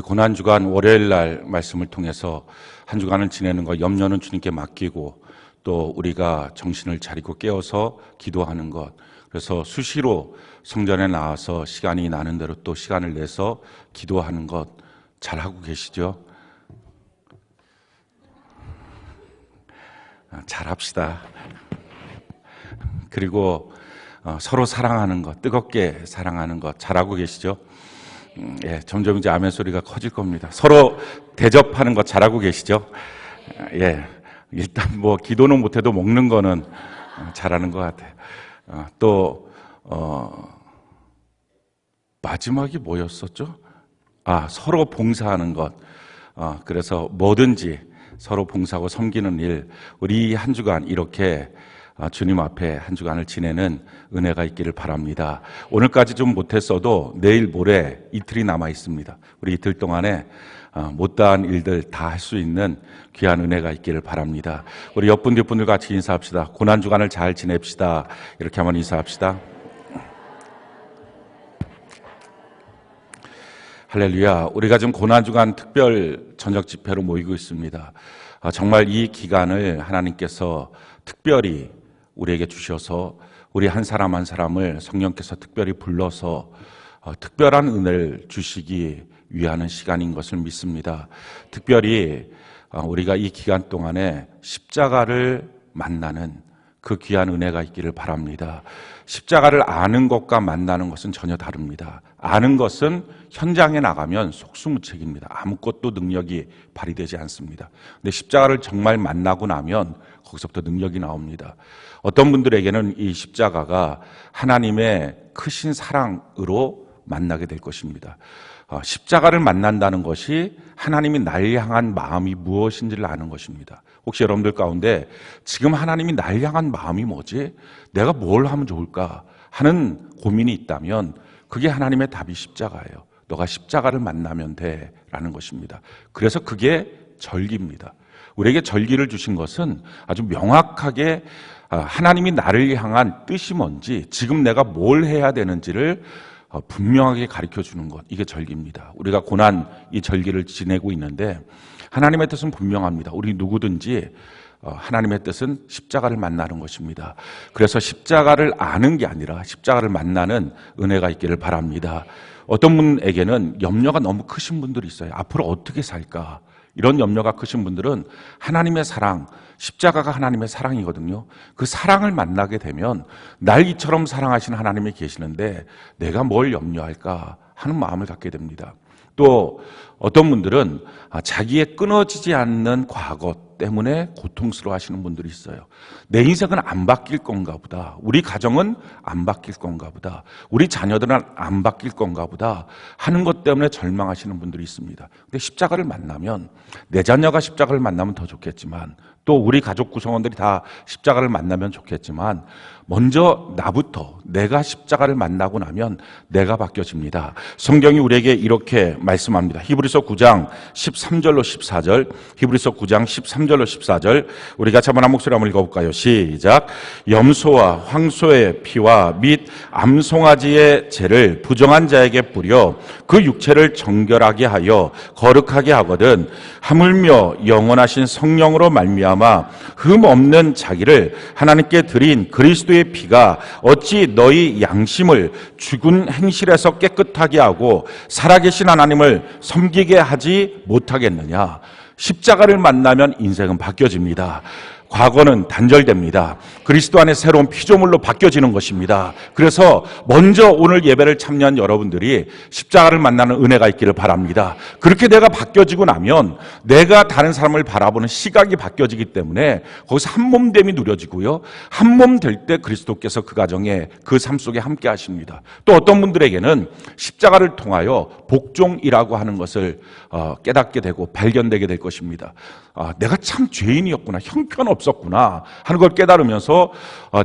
고난주간 월요일 날 말씀을 통해서 한 주간을 지내는 것, 염려는 주님께 맡기고 또 우리가 정신을 차리고 깨어서 기도하는 것, 그래서 수시로 성전에 나와서 시간이 나는 대로 또 시간을 내서 기도하는 것 잘하고 계시죠? 잘합시다. 그리고 서로 사랑하는 것, 뜨겁게 사랑하는 것 잘하고 계시죠? 예, 점점 이제 아멘 소리가 커질 겁니다. 서로 대접하는 것 잘하고 계시죠? 예, 일단 뭐 기도는 못해도 먹는 거는 잘하는 것 같아요. 또 마지막이 뭐였었죠? 서로 봉사하는 것. 그래서 뭐든지 서로 봉사하고 섬기는 일, 우리 한 주간 이렇게 주님 앞에 한 주간을 지내는 은혜가 있기를 바랍니다. 오늘까지 좀 못했어도 내일 모레 이틀이 남아 있습니다. 우리 이틀 동안에 못다한 일들 다 할 수 있는 귀한 은혜가 있기를 바랍니다. 우리 옆분 뒷분들 같이 인사합시다. 고난주간을 잘 지냅시다. 이렇게 한번 인사합시다. 할렐루야. 우리가 지금 고난주간 특별 저녁 집회로 모이고 있습니다. 정말 이 기간을 하나님께서 특별히 우리에게 주셔서 우리 한 사람 한 사람을 성령께서 특별히 불러서 특별한 은혜를 주시기 위한 시간인 것을 믿습니다. 특별히 우리가 이 기간 동안에 십자가를 만나는 그 귀한 은혜가 있기를 바랍니다. 십자가를 아는 것과 만나는 것은 전혀 다릅니다. 아는 것은 현장에 나가면 속수무책입니다. 아무것도 능력이 발휘되지 않습니다. 근데 십자가를 정말 만나고 나면 거기서부터 능력이 나옵니다. 어떤 분들에게는 이 십자가가 하나님의 크신 사랑으로 만나게 될 것입니다. 십자가를 만난다는 것이 하나님이 날 향한 마음이 무엇인지를 아는 것입니다. 혹시 여러분들 가운데 지금 하나님이 날 향한 마음이 뭐지? 내가 뭘 하면 좋을까 하는 고민이 있다면 그게 하나님의 답이 십자가예요. 너가 십자가를 만나면 돼 라는 것입니다. 그래서 그게 절기입니다. 우리에게 절기를 주신 것은 아주 명확하게 하나님이 나를 향한 뜻이 뭔지, 지금 내가 뭘 해야 되는지를 분명하게 가르쳐 주는 것, 이게 절기입니다. 우리가 고난 이 절기를 지내고 있는데 하나님의 뜻은 분명합니다. 우리 누구든지 하나님의 뜻은 십자가를 만나는 것입니다. 그래서 십자가를 아는 게 아니라 십자가를 만나는 은혜가 있기를 바랍니다. 어떤 분에게는 염려가 너무 크신 분들이 있어요. 앞으로 어떻게 살까? 이런 염려가 크신 분들은 하나님의 사랑, 십자가가 하나님의 사랑이거든요. 그 사랑을 만나게 되면 날 이처럼 사랑하시는 하나님이 계시는데 내가 뭘 염려할까 하는 마음을 갖게 됩니다. 또 어떤 분들은 자기의 끊어지지 않는 과거 때문에 고통스러워 하시는 분들이 있어요. 내 인생은 안 바뀔 건가 보다. 우리 가정은 안 바뀔 건가 보다. 우리 자녀들은 안 바뀔 건가 보다 하는 것 때문에 절망하시는 분들이 있습니다. 근데 십자가를 만나면, 내 자녀가 십자가를 만나면 더 좋겠지만, 또 우리 가족 구성원들이 다 십자가를 만나면 좋겠지만, 먼저 나부터 내가 십자가를 만나고 나면 내가 바뀌어집니다. 성경이 우리에게 이렇게 말씀합니다. 히브리서 9장 13절로 14절, 히브리서 9장 13절로 14절, 우리 같이 한번 한 목소리 한번 읽어볼까요? 시작. 염소와 황소의 피와 및 암송아지의 죄를 부정한 자에게 뿌려 그 육체를 정결하게 하여 거룩하게 하거든 하물며 영원하신 성령으로 말미암아 흠 없는 자기를 하나님께 드린 그리스도의 피가 어찌 너희 양심을 죽은 행실에서 깨끗하게 하고 살아계신 하나님을 섬기게 하지 못하겠느냐. 십자가를 만나면 인생은 바뀌어집니다. 과거는 단절됩니다. 그리스도 안에 새로운 피조물로 바뀌어지는 것입니다. 그래서 먼저 오늘 예배를 참여한 여러분들이 십자가를 만나는 은혜가 있기를 바랍니다. 그렇게 내가 바뀌어지고 나면 내가 다른 사람을 바라보는 시각이 바뀌어지기 때문에 거기서 한몸됨이 누려지고요. 한몸 될 때 그리스도께서 그 가정에, 그 삶 속에 함께 하십니다. 또 어떤 분들에게는 십자가를 통하여 복종이라고 하는 것을 깨닫게 되고 발견되게 될 것입니다. 내가 참 죄인이었구나, 형편없었구나 하는 걸 깨달으면서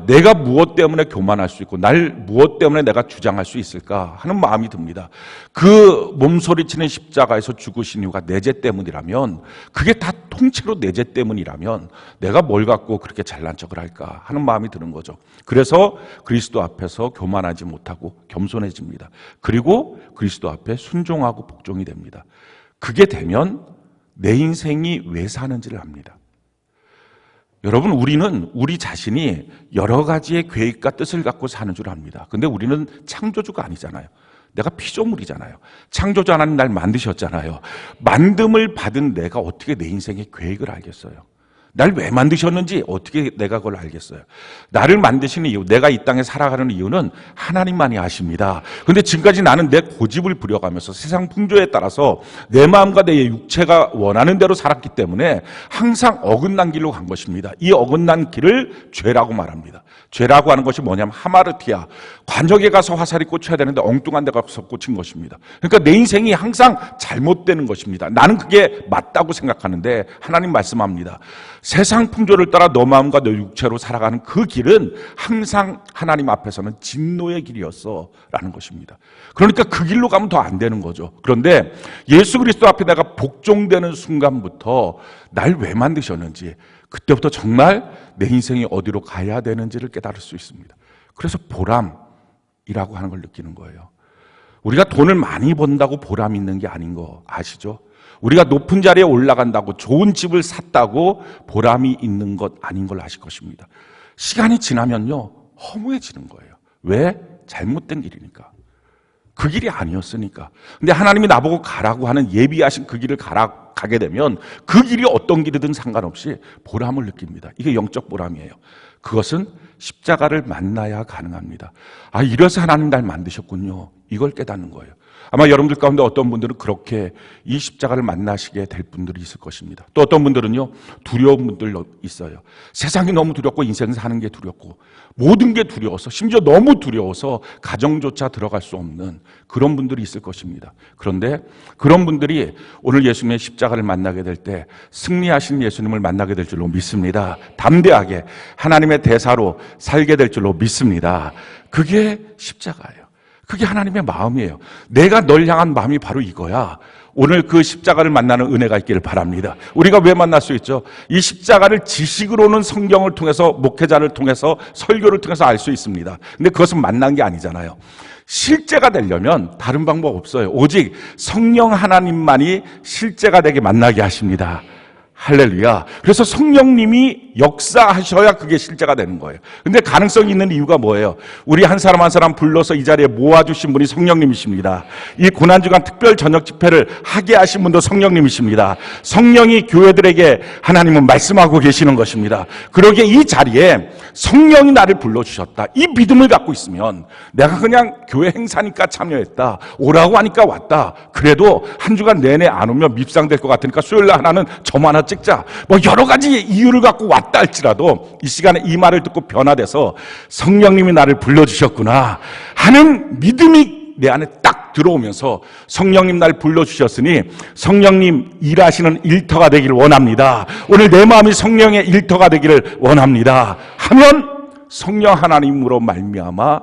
내가 무엇 때문에 교만할 수 있고 날 무엇 때문에 내가 주장할 수 있을까 하는 마음이 듭니다. 그 몸소리치는 십자가에서 죽으신 이유가 내 죄 때문이라면, 그게 다 통째로 내 죄 때문이라면 내가 뭘 갖고 그렇게 잘난 척을 할까 하는 마음이 드는 거죠. 그래서 그리스도 앞에서 교만하지 못하고 겸손해집니다. 그리고 그리스도 앞에 순종하고 복종이 됩니다. 그게 되면 내 인생이 왜 사는지를 압니다. 여러분, 우리는 우리 자신이 여러 가지의 계획과 뜻을 갖고 사는 줄 압니다. 근데 우리는 창조주가 아니잖아요. 내가 피조물이잖아요. 창조주 하나님 날 만드셨잖아요. 만듦을 받은 내가 어떻게 내 인생의 계획을 알겠어요? 날 왜 만드셨는지 어떻게 내가 그걸 알겠어요? 나를 만드시는 이유, 내가 이 땅에 살아가는 이유는 하나님만이 아십니다. 그런데 지금까지 나는 내 고집을 부려가면서 세상 풍조에 따라서 내 마음과 내 육체가 원하는 대로 살았기 때문에 항상 어긋난 길로 간 것입니다. 이 어긋난 길을 죄라고 말합니다. 죄라고 하는 것이 뭐냐면 하마르티아, 관역에 가서 화살이 꽂혀야 되는데 엉뚱한 데 가서 꽂힌 것입니다. 그러니까 내 인생이 항상 잘못되는 것입니다. 나는 그게 맞다고 생각하는데 하나님 말씀합니다. 세상 풍조를 따라 너 마음과 너 육체로 살아가는 그 길은 항상 하나님 앞에서는 진노의 길이었어 라는 것입니다. 그러니까 그 길로 가면 더 안 되는 거죠. 그런데 예수 그리스도 앞에 내가 복종되는 순간부터 날 왜 만드셨는지, 그때부터 정말 내 인생이 어디로 가야 되는지를 깨달을 수 있습니다. 그래서 보람이라고 하는 걸 느끼는 거예요. 우리가 돈을 많이 번다고 보람 있는 게 아닌 거 아시죠? 우리가 높은 자리에 올라간다고, 좋은 집을 샀다고 보람이 있는 것 아닌 걸 아실 것입니다. 시간이 지나면요, 허무해지는 거예요. 왜? 잘못된 길이니까. 그 길이 아니었으니까. 근데 하나님이 나보고 가라고 하는 예비하신 그 길을 가게 되면 그 길이 어떤 길이든 상관없이 보람을 느낍니다. 이게 영적 보람이에요. 그것은 십자가를 만나야 가능합니다. 아, 이래서 하나님 날 만드셨군요. 이걸 깨닫는 거예요. 아마 여러분들 가운데 어떤 분들은 그렇게 이 십자가를 만나시게 될 분들이 있을 것입니다. 또 어떤 분들은요, 두려운 분들 있어요. 세상이 너무 두렵고 인생 사는 게 두렵고 모든 게 두려워서, 심지어 너무 두려워서 가정조차 들어갈 수 없는 그런 분들이 있을 것입니다. 그런데 그런 분들이 오늘 예수님의 십자가를 만나게 될 때 승리하신 예수님을 만나게 될 줄로 믿습니다. 담대하게 하나님의 대사로 살게 될 줄로 믿습니다. 그게 십자가예요. 그게 하나님의 마음이에요. 내가 널 향한 마음이 바로 이거야. 오늘 그 십자가를 만나는 은혜가 있기를 바랍니다. 우리가 왜 만날 수 있죠? 이 십자가를 지식으로는 성경을 통해서, 목회자를 통해서, 설교를 통해서 알 수 있습니다. 근데 그것은 만난 게 아니잖아요. 실제가 되려면 다른 방법 없어요. 오직 성령 하나님만이 실제가 되게 만나게 하십니다. 할렐루야. 그래서 성령님이 역사하셔야 그게 실제가 되는 거예요. 근데 가능성이 있는 이유가 뭐예요? 우리 한 사람 한 사람 불러서 이 자리에 모아주신 분이 성령님이십니다. 이 고난주간 특별 저녁 집회를 하게 하신 분도 성령님이십니다. 성령이 교회들에게 하나님은 말씀하고 계시는 것입니다. 그러기에 이 자리에 성령이 나를 불러주셨다, 이 믿음을 갖고 있으면 내가 그냥 교회 행사니까 참여했다, 오라고 하니까 왔다, 그래도 한 주간 내내 안 오면 밉상될 것 같으니까 수요일날 하나는 점 하나 찍자, 뭐 여러 가지 이유를 갖고 왔다 할지라도 이 시간에 이 말을 듣고 변화돼서 성령님이 나를 불러주셨구나 하는 믿음이 내 안에 딱 들어오면서, 성령님 날 불러주셨으니 성령님 일하시는 일터가 되기를 원합니다, 오늘 내 마음이 성령의 일터가 되기를 원합니다 하면 성령 하나님으로 말미암아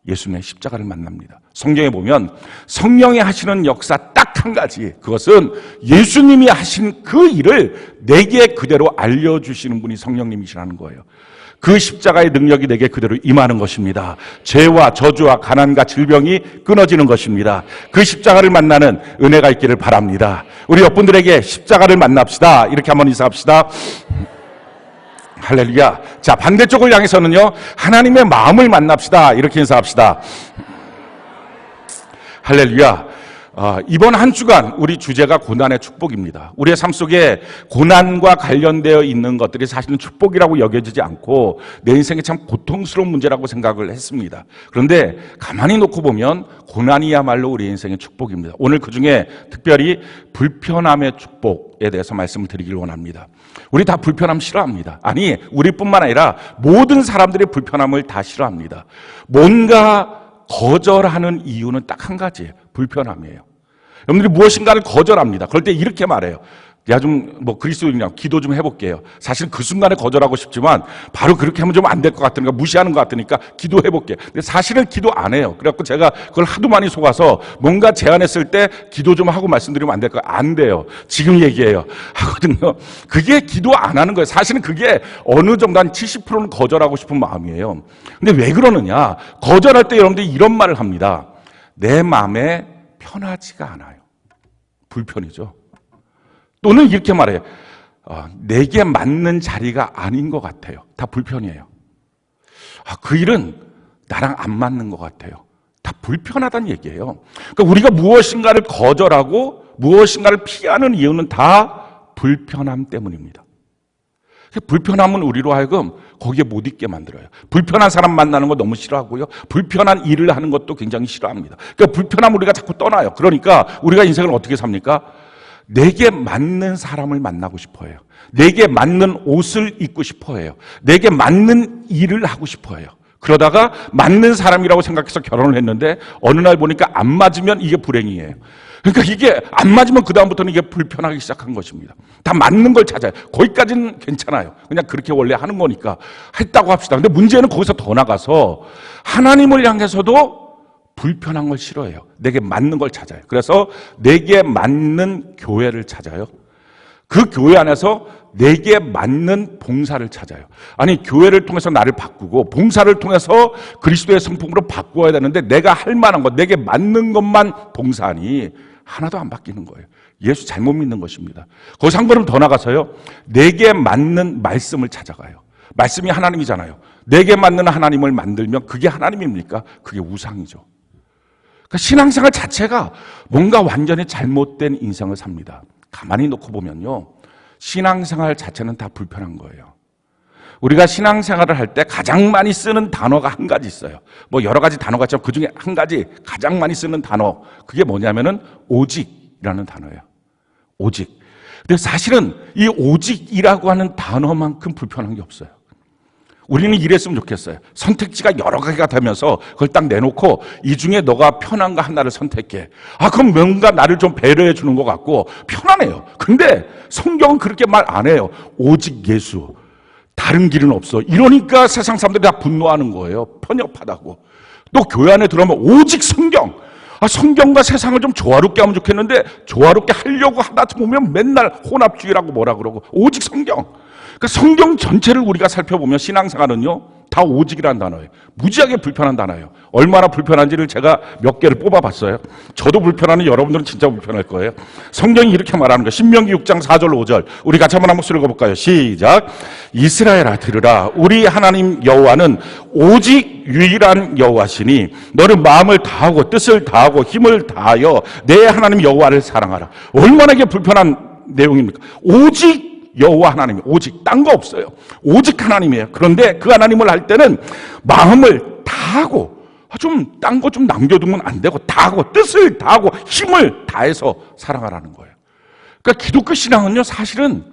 예수님의 십자가를 만납니다. 성경에 보면 성령이 하시는 역사 딱 한 가지, 그것은 예수님이 하신 그 일을 내게 그대로 알려주시는 분이 성령님이시라는 거예요. 그 십자가의 능력이 내게 그대로 임하는 것입니다. 죄와 저주와 가난과 질병이 끊어지는 것입니다. 그 십자가를 만나는 은혜가 있기를 바랍니다. 우리 옆분들에게 십자가를 만납시다, 이렇게 한번 인사합시다. 할렐루야. 자, 반대쪽을 향해서는요, 하나님의 마음을 만납시다, 이렇게 인사합시다. 할렐루야. 이번 한 주간 우리 주제가 고난의 축복입니다. 우리의 삶 속에 고난과 관련되어 있는 것들이 사실은 축복이라고 여겨지지 않고 내 인생에 참 고통스러운 문제라고 생각을 했습니다. 그런데 가만히 놓고 보면 고난이야말로 우리 인생의 축복입니다. 오늘 그중에 특별히 불편함의 축복에 대해서 말씀을 드리길 원합니다. 우리 다 불편함 싫어합니다. 아니, 우리뿐만 아니라 모든 사람들이 불편함을 다 싫어합니다. 뭔가 거절하는 이유는 딱 한 가지예요. 불편함이에요. 여러분들이 무엇인가를 거절합니다. 그럴 때 이렇게 말해요. 야, 좀 그리스도인이랑 기도 좀 해볼게요. 사실 그 순간에 거절하고 싶지만 바로 그렇게 하면 좀 안 될 것 같으니까, 무시하는 것 같으니까 기도해볼게요. 근데 사실은 기도 안 해요. 그래갖고 제가 그걸 하도 많이 속아서 뭔가 제안했을 때 기도 좀 하고 말씀드리면 안 될까요? 안 돼요. 지금 얘기해요. 하거든요. 그게 기도 안 하는 거예요. 사실은 그게 어느 정도 한 70%는 거절하고 싶은 마음이에요. 근데 왜 그러느냐? 거절할 때 여러분들이 이런 말을 합니다. 내 마음에 편하지가 않아요. 불편이죠. 또는 이렇게 말해요. 내게 맞는 자리가 아닌 것 같아요. 다 불편이에요. 그 일은 나랑 안 맞는 것 같아요. 다 불편하다는 얘기예요. 그러니까 우리가 무엇인가를 거절하고 무엇인가를 피하는 이유는 다 불편함 때문입니다. 불편함은 우리로 하여금 거기에 못 있게 만들어요. 불편한 사람 만나는 거 너무 싫어하고요. 불편한 일을 하는 것도 굉장히 싫어합니다. 그러니까 불편함 우리가 자꾸 떠나요. 그러니까 우리가 인생을 어떻게 삽니까? 내게 맞는 사람을 만나고 싶어 해요. 내게 맞는 옷을 입고 싶어 해요. 내게 맞는 일을 하고 싶어 해요. 그러다가 맞는 사람이라고 생각해서 결혼을 했는데 어느 날 보니까 안 맞으면 이게 불행이에요. 그러니까 이게 안 맞으면 그다음부터는 이게 불편하기 시작한 것입니다. 다 맞는 걸 찾아요. 거기까지는 괜찮아요. 그냥 그렇게 원래 하는 거니까 했다고 합시다. 근데 문제는 거기서 더 나가서 하나님을 향해서도 불편한 걸 싫어해요. 내게 맞는 걸 찾아요. 그래서 내게 맞는 교회를 찾아요. 그 교회 안에서 내게 맞는 봉사를 찾아요. 아니, 교회를 통해서 나를 바꾸고 봉사를 통해서 그리스도의 성품으로 바꾸어야 되는데 내가 할 만한 것, 내게 맞는 것만 봉사하니 하나도 안 바뀌는 거예요. 예수 잘못 믿는 것입니다. 거기서 한 걸음 더 나가서요. 내게 맞는 말씀을 찾아가요. 말씀이 하나님이잖아요. 내게 맞는 하나님을 만들면 그게 하나님입니까? 그게 우상이죠. 그러니까 신앙생활 자체가 뭔가 완전히 잘못된 인생을 삽니다. 가만히 놓고 보면요. 신앙생활 자체는 다 불편한 거예요. 우리가 신앙생활을 할 때 가장 많이 쓰는 단어가 한 가지 있어요. 뭐 여러 가지 단어가 있지만 그 중에 한 가지 가장 많이 쓰는 단어, 그게 뭐냐면은 오직이라는 단어예요. 오직. 근데 사실은 이 오직이라고 하는 단어만큼 불편한 게 없어요. 우리는 이랬으면 좋겠어요. 선택지가 여러 가지가 되면서 그걸 딱 내놓고 이 중에 너가 편한 거 하나를 선택해. 그럼 뭔가 나를 좀 배려해 주는 것 같고 편하네요. 근데 성경은 그렇게 말 안 해요. 오직 예수. 다른 길은 없어. 이러니까 세상 사람들이 다 분노하는 거예요. 편협하다고. 또 교회 안에 들어오면 오직 성경. 성경과 세상을 좀 조화롭게 하면 좋겠는데 조화롭게 하려고 하다 보면 맨날 혼합주의라고 뭐라 그러고 오직 성경. 그러니까 성경 전체를 우리가 살펴보면 신앙생활은요 다 오직이라는 단어예요. 무지하게 불편한 단어예요. 얼마나 불편한지를 제가 몇 개를 뽑아봤어요. 저도 불편하는 여러분들은 진짜 불편할 거예요. 성경이 이렇게 말하는 거예요. 신명기 6장 4절 5절 우리 같이 한번 목소리 읽어볼까요? 시작. 이스라엘아 들으라. 우리 하나님 여호와는 오직 유일한 여호와시니 너는 마음을 다하고 뜻을 다하고 힘을 다하여 내 하나님 여호와를 사랑하라. 얼마나 이게 불편한 내용입니까? 오직 여호와 하나님, 오직 딴 거 없어요. 오직 하나님이에요. 그런데 그 하나님을 할 때는 마음을 다하고 좀 딴 거 좀 남겨두면 안 되고 다하고 뜻을 다하고 힘을 다해서 사랑하라는 거예요. 그러니까 기독교 신앙은요 사실은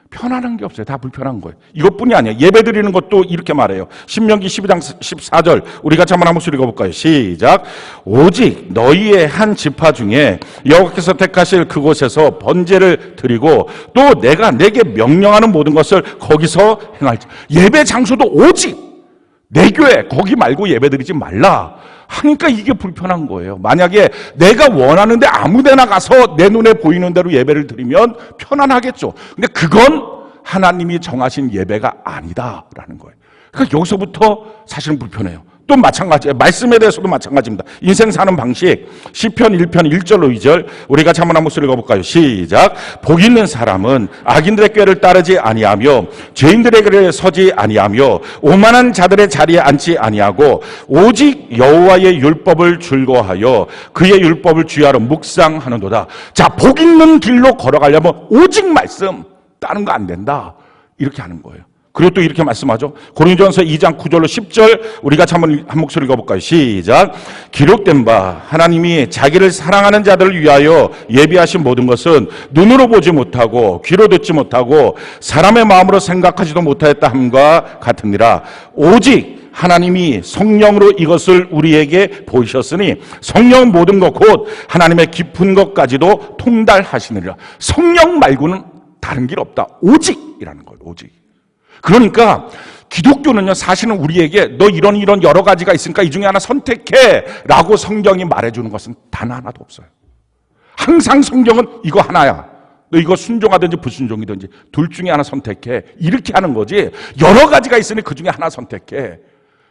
편안한 게 없어요. 다 불편한 거예요. 이것뿐이 아니에요. 예배 드리는 것도 이렇게 말해요. 신명기 12장 14절 우리 같이 한번 목소리 읽어볼까요? 시작. 오직 너희의 한 지파 중에 여호와께서 택하실 그곳에서 번제를 드리고 또 내가 내게 명령하는 모든 것을 거기서 행할지. 예배 장소도 오직 내 교회 거기 말고 예배 드리지 말라 하니까 이게 불편한 거예요. 만약에 내가 원하는데 아무 데나 가서 내 눈에 보이는 대로 예배를 드리면 편안하겠죠. 근데 그건 하나님이 정하신 예배가 아니다라는 거예요. 그러니까 여기서부터 사실은 불편해요. 또 마찬가지예요. 말씀에 대해서도 마찬가지입니다. 인생 사는 방식 시편 1편 1절로 2절 우리 같이 한번 목소리 읽어볼까요? 시작. 복 있는 사람은 악인들의 꾀를 따르지 아니하며 죄인들의 길에 서지 아니하며 오만한 자들의 자리에 앉지 아니하고 오직 여호와의 율법을 즐거워하여 그의 율법을 주야로 묵상하는도다. 자, 복 있는 길로 걸어가려면 오직 말씀, 다른 거 안 된다 이렇게 하는 거예요. 그리고 또 이렇게 말씀하죠. 고린도전서 2장 9절로 10절 우리 같이 한번 한 목소리 읽어볼까요? 시작. 기록된 바 하나님이 자기를 사랑하는 자들을 위하여 예비하신 모든 것은 눈으로 보지 못하고 귀로 듣지 못하고 사람의 마음으로 생각하지도 못하였다 함과 같으니라. 오직 하나님이 성령으로 이것을 우리에게 보이셨으니 성령 모든 것 곧 하나님의 깊은 것까지도 통달하시느니라. 성령 말고는 다른 길 없다. 오직이라는 거예요. 오직. 그러니까 기독교는요 사실은 우리에게 너 이런 여러 가지가 있으니까 이 중에 하나 선택해 라고 성경이 말해주는 것은 단 하나도 없어요. 항상 성경은 이거 하나야. 너 이거 순종하든지 불순종이든지 둘 중에 하나 선택해 이렇게 하는 거지. 여러 가지가 있으니 그 중에 하나 선택해.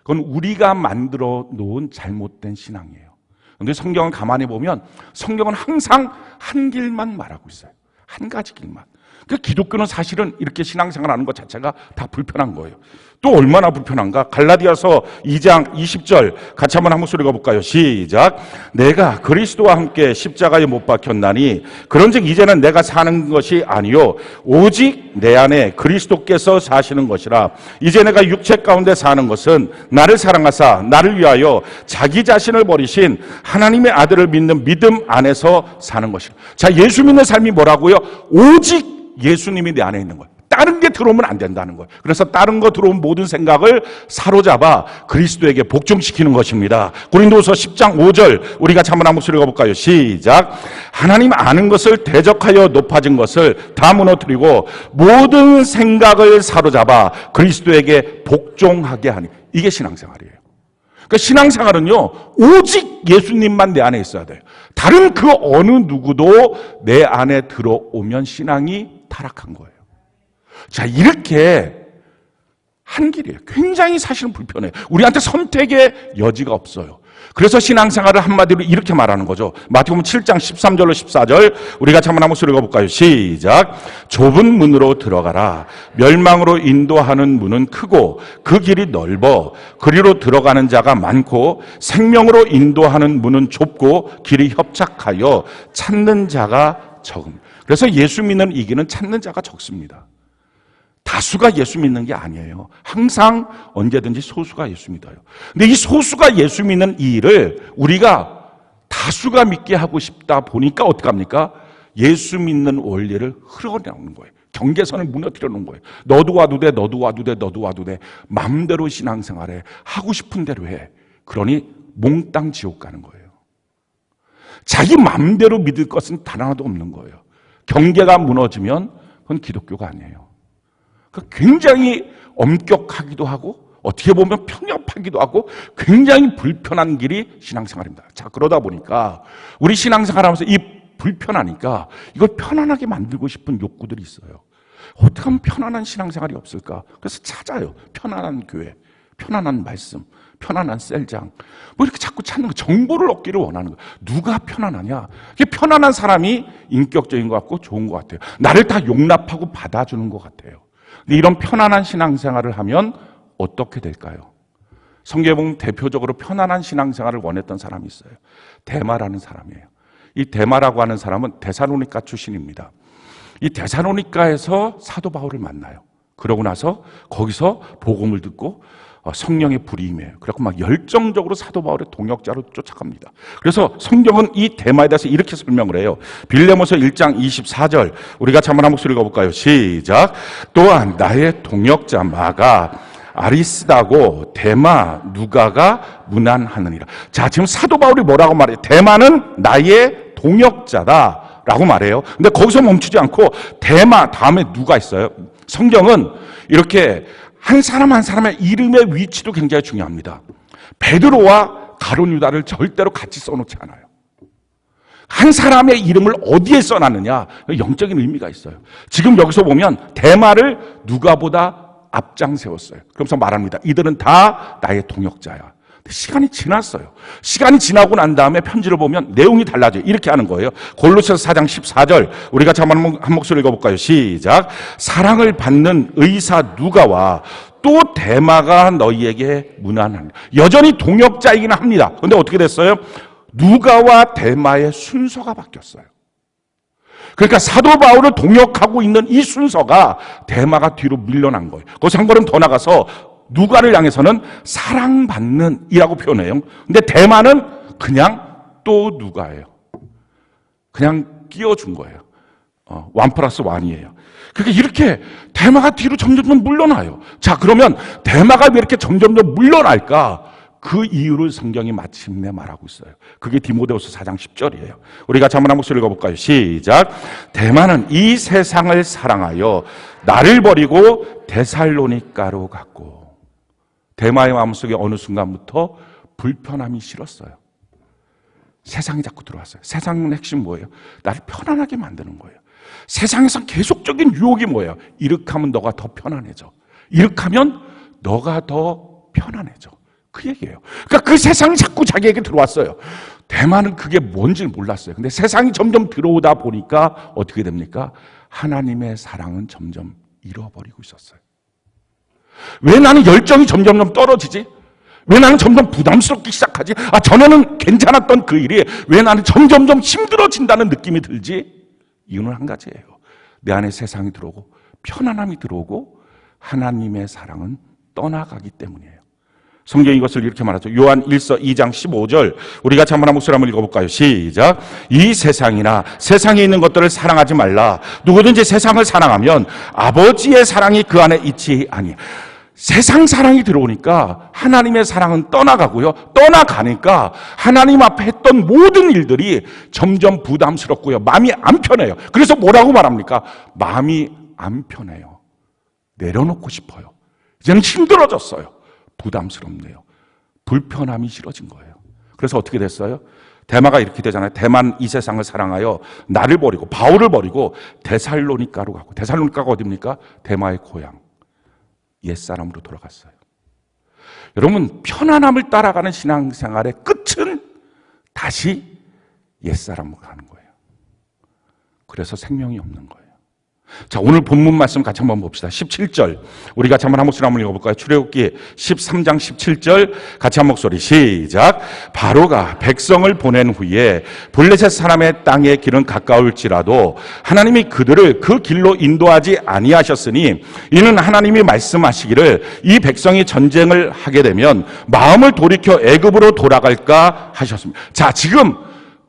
그건 우리가 만들어 놓은 잘못된 신앙이에요. 그런데 성경을 가만히 보면 성경은 항상 한 길만 말하고 있어요. 한 가지 길만. 그 기독교는 사실은 이렇게 신앙생활하는 것 자체가 다 불편한 거예요. 또 얼마나 불편한가? 갈라디아서 2장 20절 같이 한번 한 목소리 읽어볼까요? 시작. 내가 그리스도와 함께 십자가에 못 박혔나니 그런즉 이제는 내가 사는 것이 아니요 오직 내 안에 그리스도께서 사시는 것이라. 이제 내가 육체 가운데 사는 것은 나를 사랑하사 나를 위하여 자기 자신을 버리신 하나님의 아들을 믿는 믿음 안에서 사는 것이라. 자, 예수 믿는 삶이 뭐라고요? 오직 예수님이 내 안에 있는 거예요. 다른 게 들어오면 안 된다는 거예요. 그래서 다른 거 들어온 모든 생각을 사로잡아 그리스도에게 복종시키는 것입니다. 고린도서 10장 5절 우리 같이 한번 한 목소리 읽어볼까요? 시작. 하나님 아는 것을 대적하여 높아진 것을 다 무너뜨리고 모든 생각을 사로잡아 그리스도에게 복종하게 하니. 이게 신앙생활이에요. 그러니까 신앙생활은요 오직 예수님만 내 안에 있어야 돼요. 다른 그 어느 누구도 내 안에 들어오면 신앙이 타락한 거예요. 자, 이렇게 한 길이에요. 굉장히 사실은 불편해요. 우리한테 선택의 여지가 없어요. 그래서 신앙생활을 한마디로 이렇게 말하는 거죠. 마태복음 7장 13절로 14절 우리 같이 한번 한 목소리 읽어볼까요? 시작. 좁은 문으로 들어가라. 멸망으로 인도하는 문은 크고 그 길이 넓어 그리로 들어가는 자가 많고 생명으로 인도하는 문은 좁고 길이 협착하여 찾는 자가 적음. 그래서 예수 믿는 이 길은 찾는 자가 적습니다. 다수가 예수 믿는 게 아니에요. 항상 언제든지 소수가 예수 믿어요. 근데 이 소수가 예수 믿는 이 일을 우리가 다수가 믿게 하고 싶다 보니까 어떡합니까? 예수 믿는 원리를 흘러나오는 거예요. 경계선을 무너뜨려 놓은 거예요. 너도 와도 돼, 너도 와도 돼, 너도 와도 돼. 마음대로 신앙생활해. 하고 싶은 대로 해. 그러니 몽땅 지옥 가는 거예요. 자기 마음대로 믿을 것은 단 하나도 없는 거예요. 경계가 무너지면 그건 기독교가 아니에요. 굉장히 엄격하기도 하고 어떻게 보면 편협하기도 하고 굉장히 불편한 길이 신앙생활입니다. 자, 그러다 보니까 우리 신앙생활하면서 이 불편하니까 이걸 편안하게 만들고 싶은 욕구들이 있어요. 어떻게 하면 편안한 신앙생활이 없을까? 그래서 찾아요. 편안한 교회, 편안한 말씀, 편안한 셀장. 뭐 이렇게 자꾸 찾는 거, 정보를 얻기를 원하는 거예요. 누가 편안하냐? 이게 편안한 사람이 인격적인 것 같고 좋은 것 같아요. 나를 다 용납하고 받아주는 것 같아요. 근데 이런 편안한 신앙생활을 하면 어떻게 될까요? 성경에 보면 대표적으로 편안한 신앙생활을 원했던 사람이 있어요. 데마라는 사람이에요. 이 데마라고 하는 사람은 데살로니가 출신입니다. 이 데살로니가에서 사도 바울을 만나요. 그러고 나서 거기서 복음을 듣고 성령의 불이 임해요. 그래서 막 열정적으로 사도 바울의 동역자로 쫓아갑니다. 그래서 성경은 이 데마에 대해서 이렇게 설명을 해요. 빌레모서 1장 24절 우리가 한번 한 목소리 읽어볼까요? 시작. 또한 나의 동역자 마가 아리스다고 데마 누가가 문안하느니라. 자, 지금 사도 바울이 뭐라고 말해요? 데마는 나의 동역자다 라고 말해요. 근데 거기서 멈추지 않고 데마 다음에 누가 있어요? 성경은 이렇게 한 사람 한 사람의 이름의 위치도 굉장히 중요합니다. 베드로와 가룟 유다를 절대로 같이 써놓지 않아요. 한 사람의 이름을 어디에 써놨느냐? 영적인 의미가 있어요. 지금 여기서 보면 데마를 누가보다 앞장 세웠어요. 그러면서 말합니다. 이들은 다 나의 동역자야. 시간이 지났어요. 시간이 지나고 난 다음에 편지를 보면 내용이 달라져요. 이렇게 하는 거예요. 골로새서 4장 14절 우리가 한 목소리 읽어볼까요? 시작. 사랑을 받는 의사 누가와 또 데마가 너희에게 문안하니. 여전히 동역자이긴 합니다. 그런데 어떻게 됐어요? 누가와 데마의 순서가 바뀌었어요. 그러니까 사도 바울을 동역하고 있는 이 순서가 데마가 뒤로 밀려난 거예요. 거기서 한 걸음 더 나가서 누가를 향해서는 사랑받는 이라고 표현해요. 근데 데마는 그냥 또 누가예요. 그냥 끼워준 거예요. 1+1이에요. 그러니까 이렇게 데마가 뒤로 점점 물러나요. 자, 그러면 데마가 왜 이렇게 점점 물러날까? 그 이유를 성경이 마침내 말하고 있어요. 그게 디모데후서 4장 10절이에요. 우리 같이 한번 한 목소리 읽어볼까요? 시작. 데마는 이 세상을 사랑하여 나를 버리고 데살로니가로 갔고. 데마의 마음속에 어느 순간부터 불편함이 싫었어요. 세상이 자꾸 들어왔어요. 세상의 핵심 뭐예요? 나를 편안하게 만드는 거예요. 세상에서 계속적인 유혹이 뭐예요? 이렇게 하면 너가 더 편안해져. 이렇게 하면 너가 더 편안해져. 그 얘기예요. 그러니까 그 세상이 자꾸 자기에게 들어왔어요. 대만은 그게 뭔지 몰랐어요. 근데 세상이 점점 들어오다 보니까 어떻게 됩니까? 하나님의 사랑은 점점 잃어버리고 있었어요. 왜 나는 열정이 점점 떨어지지? 왜 나는 점점 부담스럽기 시작하지? 전에는 괜찮았던 그 일이 왜 나는 점점점 힘들어진다는 느낌이 들지? 이유는 한 가지예요. 내 안에 세상이 들어오고 편안함이 들어오고 하나님의 사랑은 떠나가기 때문이에요. 성경이 이것을 이렇게 말하죠. 요한 1서 2장 15절 우리 같이 한번 목소리 한번 읽어볼까요? 시작. 이 세상이나 세상에 있는 것들을 사랑하지 말라. 누구든지 세상을 사랑하면 아버지의 사랑이 그 안에 있지 아니. 세상 사랑이 들어오니까 하나님의 사랑은 떠나가고요. 떠나가니까 하나님 앞에 했던 모든 일들이 점점 부담스럽고요. 마음이 안 편해요. 그래서 뭐라고 말합니까? 마음이 안 편해요. 내려놓고 싶어요. 이제는 힘들어졌어요. 부담스럽네요. 불편함이 싫어진 거예요. 그래서 어떻게 됐어요? 대마가 이렇게 되잖아요. 대만 이 세상을 사랑하여 나를 버리고 바울을 버리고 데살로니가로 가고, 데살로니가가 어디입니까? 대마의 고향. 옛사람으로 돌아갔어요. 여러분, 편안함을 따라가는 신앙생활의 끝은 다시 옛사람으로 가는 거예요. 그래서 생명이 없는 거예요. 자, 오늘 본문 말씀 같이 한번 봅시다. 17절. 우리 같이 한번 한 목소리 한번 읽어볼까요? 출애굽기 13장 17절. 같이 한 목소리 시작. 바로가 백성을 보낸 후에 블레셋 사람의 땅의 길은 가까울지라도 하나님이 그들을 그 길로 인도하지 아니하셨으니 이는 하나님이 말씀하시기를 이 백성이 전쟁을 하게 되면 마음을 돌이켜 애굽으로 돌아갈까 하셨습니다. 자, 지금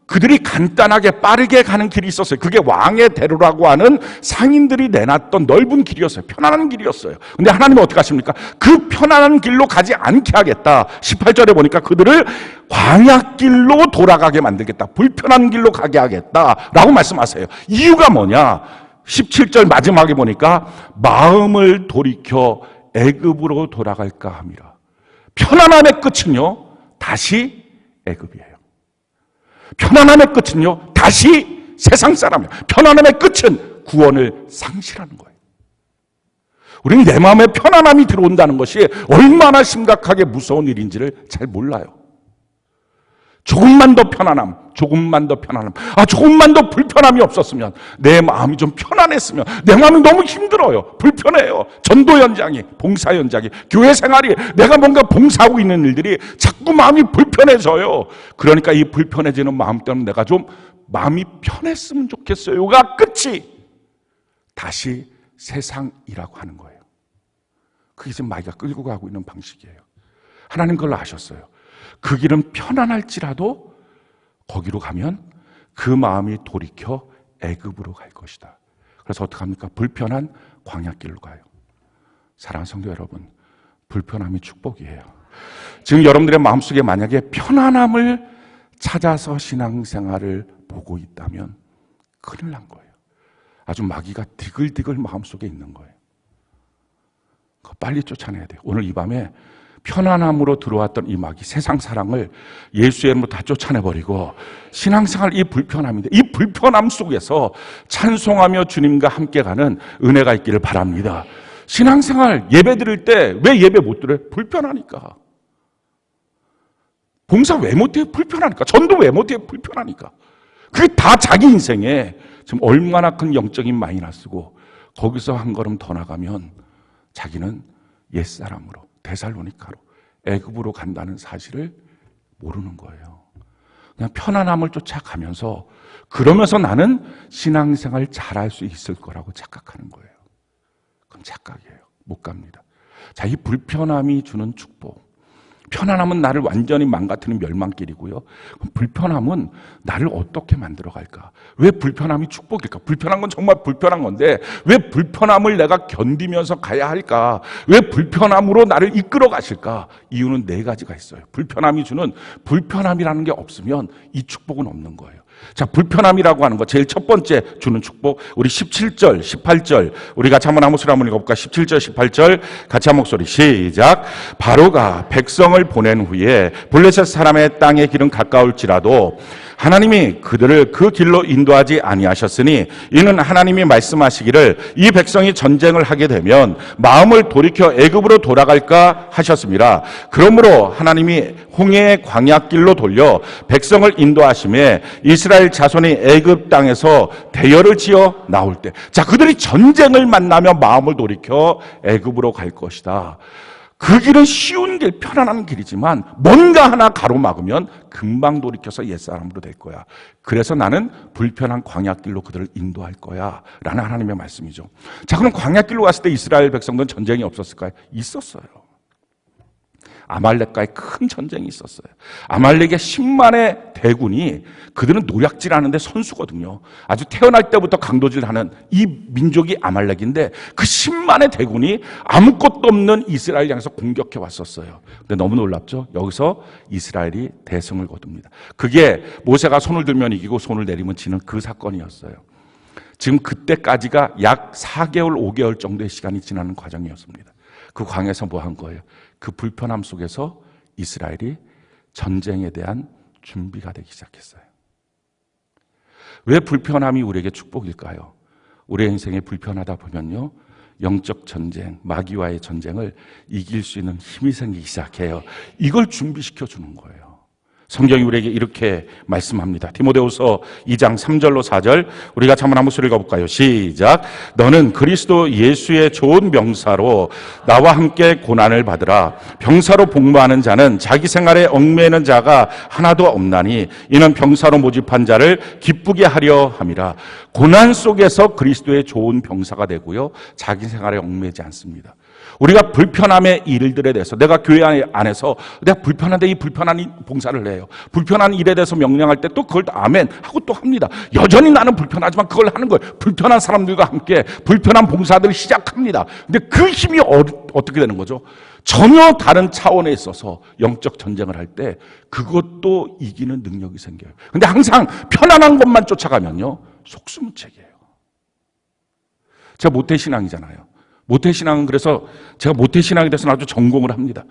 그들이 간단하게 빠르게 가는 길이 있었어요. 그게 왕의 대로라고 하는 상인들이 내놨던 넓은 길이었어요. 편안한 길이었어요. 근데 하나님은 어떻게 하십니까? 그 편안한 길로 가지 않게 하겠다. 18절에 보니까 그들을 광야길로 돌아가게 만들겠다. 불편한 길로 가게 하겠다라고 말씀하세요. 이유가 뭐냐? 17절 마지막에 보니까 마음을 돌이켜 애굽으로 돌아갈까 함이라. 편안함의 끝은요, 다시 애굽이에요. 편안함의 끝은요, 다시 세상 사람이에요. 편안함의 끝은 구원을 상실하는 거예요. 우리는 내 마음에 편안함이 들어온다는 것이 얼마나 심각하게 무서운 일인지를 잘 몰라요. 조금만 더 편안함, 조금만 더 편안함, 조금만 더 불편함이 없었으면, 내 마음이 좀 편안했으면, 내 마음이 너무 힘들어요. 불편해요. 전도 현장이, 봉사 현장이, 교회 생활이, 내가 뭔가 봉사하고 있는 일들이 자꾸 마음이 불편해져요. 그러니까 이 불편해지는 마음 때문에 내가 좀 마음이 편했으면 좋겠어요가 끝이 다시 세상이라고 하는 거예요. 그게 지금 마귀가 끌고 가고 있는 방식이에요. 하나님 그걸 아셨어요. 그 길은 편안할지라도 거기로 가면 그 마음이 돌이켜 애굽으로 갈 것이다. 그래서 어떡합니까? 불편한 광야길로 가요. 사랑하는 성도 여러분, 불편함이 축복이에요. 지금 여러분들의 마음속에 만약에 편안함을 찾아서 신앙생활을 보고 있다면 큰일 난 거예요. 아주 마귀가 디글디글 마음속에 있는 거예요. 그거 빨리 쫓아내야 돼요. 오늘 이 밤에 편안함으로 들어왔던 이 마귀, 세상 사랑을 예수의 이름으로 다 쫓아내버리고 신앙생활 이 불편함인데 이 불편함 속에서 찬송하며 주님과 함께 가는 은혜가 있기를 바랍니다. 신앙생활 예배 드릴 때 왜 예배 못 드려요? 불편하니까. 봉사 왜 못해요? 불편하니까. 전도 왜 못해요? 불편하니까. 그게 다 자기 인생에 지금 얼마나 큰 영적인 마이너스고 거기서 한 걸음 더 나가면 자기는 옛사람으로 데살로니가로 애굽으로 간다는 사실을 모르는 거예요. 그냥 편안함을 쫓아가면서 그러면서 나는 신앙생활 잘할 수 있을 거라고 착각하는 거예요. 그럼 착각이에요. 못 갑니다. 자, 이 불편함이 주는 축복. 편안함은 나를 완전히 망가뜨리는 멸망길이고요. 불편함은 나를 어떻게 만들어갈까? 왜 불편함이 축복일까? 불편한 건 정말 불편한 건데 왜 불편함을 내가 견디면서 가야 할까? 왜 불편함으로 나를 이끌어 가실까? 이유는 네 가지가 있어요. 불편함이 주는 불편함이라는 게 없으면 이 축복은 없는 거예요. 자, 불편함이라고 하는 거 제일 첫 번째 주는 축복, 우리 17절, 18절 우리 같이 한번 한 목소리 한번 읽어볼까? 17절, 18절 같이 한 목소리 시작. 바로가 백성을 보낸 후에 블레셋 사람의 땅의 길은 가까울지라도 하나님이 그들을 그 길로 인도하지 아니하셨으니 이는 하나님이 말씀하시기를 이 백성이 전쟁을 하게 되면 마음을 돌이켜 애굽으로 돌아갈까 하셨습니다. 그러므로 하나님이 홍해의 광야길로 돌려 백성을 인도하심에 이스라엘 자손이 애굽 땅에서 대열을 지어 나올 때, 자, 그들이 전쟁을 만나며 마음을 돌이켜 애굽으로 갈 것이다. 그 길은 쉬운 길, 편안한 길이지만 뭔가 하나 가로막으면 금방 돌이켜서 옛사람으로 될 거야. 그래서 나는 불편한 광야길로 그들을 인도할 거야 라는 하나님의 말씀이죠. 자, 그럼 광야길로 갔을 때 이스라엘 백성들은 전쟁이 없었을까요? 있었어요. 아말렉과의 큰 전쟁이 있었어요. 아말렉의 10만의 대군이, 그들은 노략질하는데 선수거든요. 아주 태어날 때부터 강도질하는 이 민족이 아말렉인데 그 10만의 대군이 아무것도 없는 이스라엘 향해서 공격해 왔었어요. 근데 너무 놀랍죠? 여기서 이스라엘이 대승을 거둡니다. 그게 모세가 손을 들면 이기고 손을 내리면 지는 그 사건이었어요. 지금 그때까지가 약 4개월, 5개월 정도의 시간이 지나는 과정이었습니다. 그 광야에서 뭐 한 거예요? 그 불편함 속에서 이스라엘이 전쟁에 대한 준비가 되기 시작했어요. 왜 불편함이 우리에게 축복일까요? 우리의 인생에 불편하다 보면요, 영적 전쟁, 마귀와의 전쟁을 이길 수 있는 힘이 생기기 시작해요. 이걸 준비시켜 주는 거예요. 성경이 우리에게 이렇게 말씀합니다. 디모데후서 2장 3절로 4절 우리가 한번 한 목소리 읽어볼까요? 시작. 너는 그리스도 예수의 좋은 병사로 나와 함께 고난을 받으라. 병사로 복무하는 자는 자기 생활에 얽매이는 자가 하나도 없나니 이는 병사로 모집한 자를 기쁘게 하려 함이라. 고난 속에서 그리스도의 좋은 병사가 되고요, 자기 생활에 얽매이지 않습니다. 우리가 불편함의 일들에 대해서, 내가 교회 안에서 내가 불편한데 이 불편한 봉사를 해요. 불편한 일에 대해서 명령할 때 또 그걸 아멘 하고 또 합니다. 여전히 나는 불편하지만 그걸 하는 거예요. 불편한 사람들과 함께 불편한 봉사들을 시작합니다. 근데 그 힘이 어떻게 되는 거죠? 전혀 다른 차원에 있어서 영적 전쟁을 할 때 그것도 이기는 능력이 생겨요. 근데 항상 편안한 것만 쫓아가면요, 속수무책이에요. 제가 모태신앙이잖아요. 모태신앙은, 그래서 제가 모태신앙에 대해서 아주 전공을 합니다.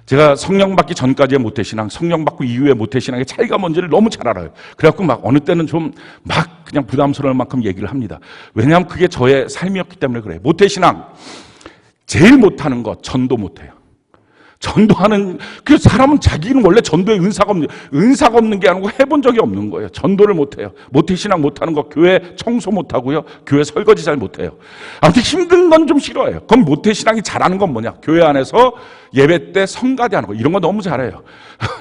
제가 성령 받기 전까지의 모태신앙, 성령 받고 이후의 모태신앙의 차이가 뭔지를 너무 잘 알아요. 그래갖고 막 어느 때는 좀 막 그냥 부담스러울 만큼 얘기를 합니다. 왜냐하면 그게 저의 삶이었기 때문에 그래요. 모태신앙 제일 못하는 것, 전도 못해요. 전도하는, 그 사람은 자기는 원래 전도에 은사가 없는 게 아니고 해본 적이 없는 거예요. 전도를 못해요. 모태신앙 못하는 거, 교회 청소 못하고요, 교회 설거지 잘 못해요. 아무튼 힘든 건 좀 싫어해요. 그럼 모태신앙이 잘하는 건 뭐냐? 교회 안에서 예배 때 성가대 하는 거, 이런 거 너무 잘해요.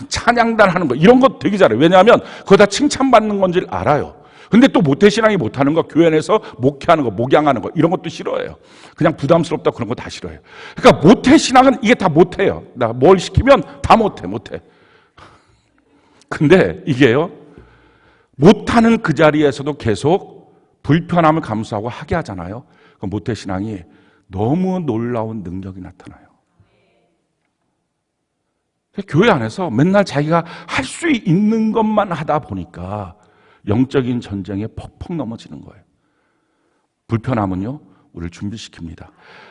찬양단 하는 거, 이런 거 되게 잘해요. 왜냐하면 그거 다 칭찬받는 건지를 알아요. 근데 또 모태신앙이 못하는 거, 교회 안에서 목회하는 거, 목양하는 거, 이런 것도 싫어해요. 그냥 부담스럽다 그런 거 다 싫어해요. 그러니까 모태신앙은 이게 다 못해요. 나 뭘 시키면 다 못해. 근데 이게요, 못하는 그 자리에서도 계속 불편함을 감수하고 하게 하잖아요. 그 모태신앙이 너무 놀라운 능력이 나타나요. 교회 안에서 맨날 자기가 할 수 있는 것만 하다 보니까 영적인 전쟁에 퍽퍽 넘어지는 거예요. 불편함은요, 우리를 준비시킵니다.